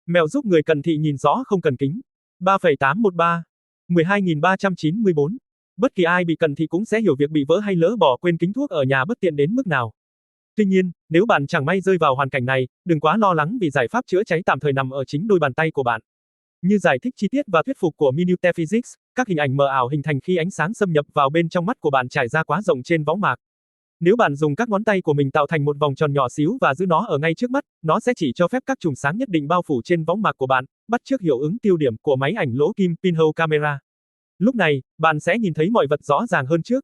Mẹo giúp người cận thị nhìn rõ không cần kính. 3,813. 12.394. Bất kỳ ai bị cận thị cũng sẽ hiểu việc bị vỡ hay lỡ bỏ quên kính thuốc ở nhà bất tiện đến mức nào. Tuy nhiên, nếu bạn chẳng may rơi vào hoàn cảnh này, đừng quá lo lắng vì giải pháp chữa cháy tạm thời nằm ở chính đôi bàn tay của bạn. Như giải thích chi tiết và thuyết phục của Minute Physics, các hình ảnh mờ ảo hình thành khi ánh sáng xâm nhập vào bên trong mắt của bạn trải ra quá rộng trên võng mạc. Nếu bạn dùng các ngón tay của mình tạo thành một vòng tròn nhỏ xíu và giữ nó ở ngay trước mắt, nó sẽ chỉ cho phép các chùm sáng nhất định bao phủ trên võng mạc của bạn, bắt chước hiệu ứng tiêu điểm của máy ảnh lỗ kim pinhole camera. Lúc này, bạn sẽ nhìn thấy mọi vật rõ ràng hơn trước.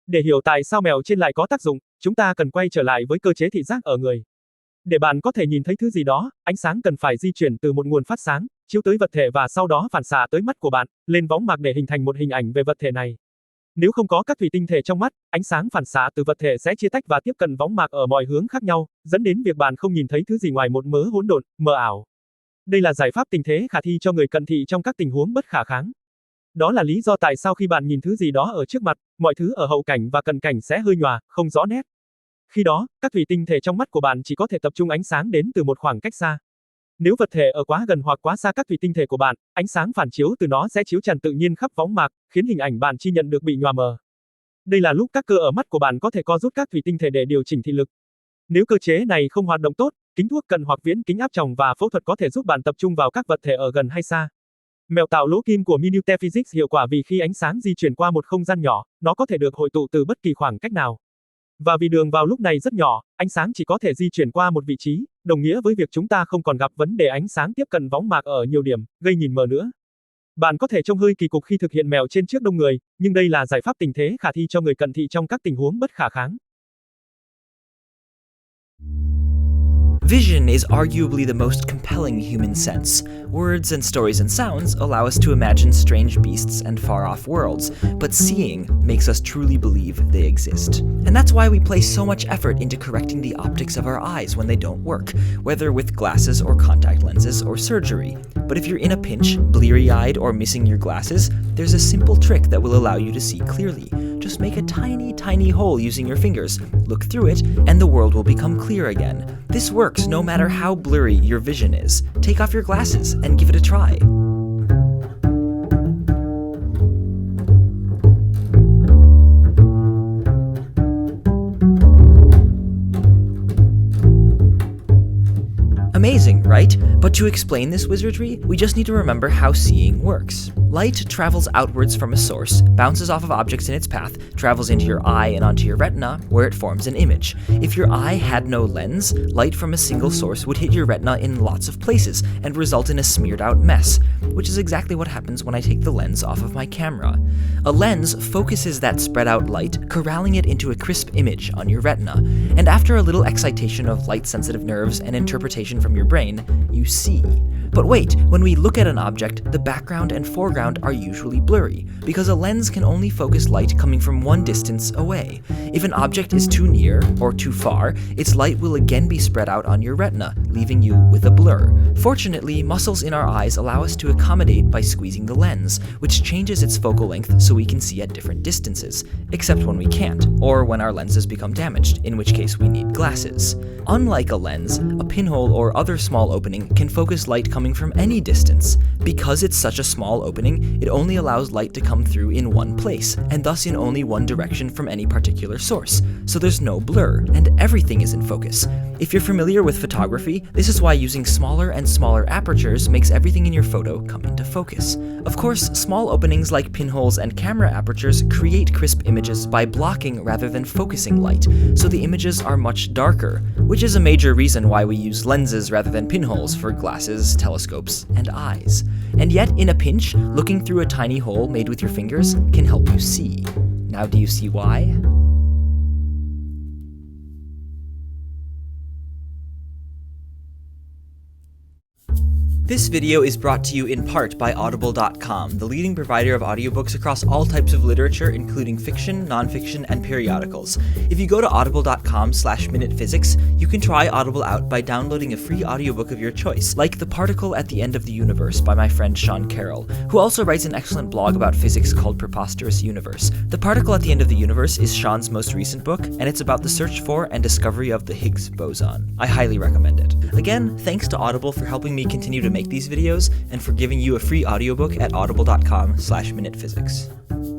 Để hiểu tại sao mèo trên lại có tác dụng, chúng ta cần quay trở lại với cơ chế thị giác ở người. Để bạn có thể nhìn thấy thứ gì đó, ánh sáng cần phải di chuyển từ một nguồn phát sáng, chiếu tới vật thể và sau đó phản xạ tới mắt của bạn, lên võng mạc để hình thành một hình ảnh về vật thể này. Nếu không có các thủy tinh thể trong mắt, ánh sáng phản xạ từ vật thể sẽ chia tách và tiếp cận võng mạc ở mọi hướng khác nhau, dẫn đến việc bạn không nhìn thấy thứ gì ngoài một mớ hỗn độn, mờ ảo. Đây là giải pháp tình thế khả thi cho người cận thị trong các tình huống bất khả kháng. Đó là lý do tại sao khi bạn nhìn thứ gì đó ở trước mặt, mọi thứ ở hậu cảnh và cận cảnh sẽ hơi nhòa, không rõ nét. Khi đó, các thủy tinh thể trong mắt của bạn chỉ có thể tập trung ánh sáng đến từ một khoảng cách xa. Nếu vật thể ở quá gần hoặc quá xa các thủy tinh thể của bạn, ánh sáng phản chiếu từ nó sẽ chiếu tràn tự nhiên khắp võng mạc, khiến hình ảnh bạn chi nhận được bị nhòa mờ. Đây là lúc các cơ ở mắt của bạn có thể co rút các thủy tinh thể để điều chỉnh thị lực. Nếu cơ chế này không hoạt động tốt, kính thuốc cận hoặc viễn kính áp tròng và phẫu thuật có thể giúp bạn tập trung vào các vật thể ở gần hay xa. Mèo tạo lỗ kim của Minute Physics hiệu quả vì khi ánh sáng di chuyển qua một không gian nhỏ, nó có thể được hội tụ từ bất kỳ khoảng cách nào. Và vì đường vào lúc này rất nhỏ, ánh sáng chỉ có thể di chuyển qua một vị trí, đồng nghĩa với việc chúng ta không còn gặp vấn đề ánh sáng tiếp cận võng mạc ở nhiều điểm, gây nhìn mờ nữa. Bạn có thể trông hơi kỳ cục khi thực hiện mèo trên trước đông người, nhưng đây là giải pháp tình thế khả thi cho người cận thị trong các tình huống bất khả kháng. Vision is arguably the most compelling human sense. Words and stories and sounds allow us to imagine strange beasts and far-off worlds, but seeing makes us truly believe they exist. And that's why we place so much effort into correcting the optics of our eyes when they don't work, whether with glasses or contact lenses or surgery. But if you're in a pinch, bleary-eyed or missing your glasses, there's a simple trick that will allow you to see clearly. Just make a tiny, tiny hole using your fingers, look through it, and the world will become clear again. This works no matter how blurry your vision is. Take off your glasses and give it a try. Amazing, right? But to explain this wizardry, we just need to remember how seeing works. Light travels outwards from a source, bounces off of objects in its path, travels into your eye and onto your retina, where it forms an image. If your eye had no lens, light from a single source would hit your retina in lots of places and result in a smeared out mess, which is exactly what happens when I take the lens off of my camera. A lens focuses that spread out light, corralling it into a crisp image on your retina, and after a little excitation of light-sensitive nerves and interpretation from your brain, you see. But wait, when we look at an object, the background and foreground are usually blurry, because a lens can only focus light coming from one distance away. If an object is too near or too far, its light will again be spread out on your retina, leaving you with a blur. Fortunately, muscles in our eyes allow us to accommodate by squeezing the lens, which changes its focal length so we can see at different distances, except when we can't, or when our lenses become damaged, in which case we need glasses. Unlike a lens, a pinhole or other small opening can focus light coming from any distance. Because it's such a small opening, it only allows light to come through in one place, and thus in only one direction from any particular source, so there's no blur, and everything is in focus. If you're familiar with photography, this is why using smaller and smaller apertures makes everything in your photo come into focus. Of course, small openings like pinholes and camera apertures create crisp images by blocking rather than focusing light, so the images are much darker, which is a major reason why we use lenses rather than pinholes for glasses, telescopes, and eyes. And yet, in a pinch, looking through a tiny hole made with your fingers can help you see. Now do you see why? This video is brought to you in part by Audible.com, the leading provider of audiobooks across all types of literature, including fiction, nonfiction, and periodicals. If you go to audible.com/minutephysics, you can try Audible out by downloading a free audiobook of your choice, like The Particle at the End of the Universe by my friend Sean Carroll, who also writes an excellent blog about physics called Preposterous Universe. The Particle at the End of the Universe is Sean's most recent book, and it's about the search for and discovery of the Higgs boson. I highly recommend it. Again, thanks to Audible for helping me continue to make these videos and for giving you a free audiobook at audible.com/minutephysics.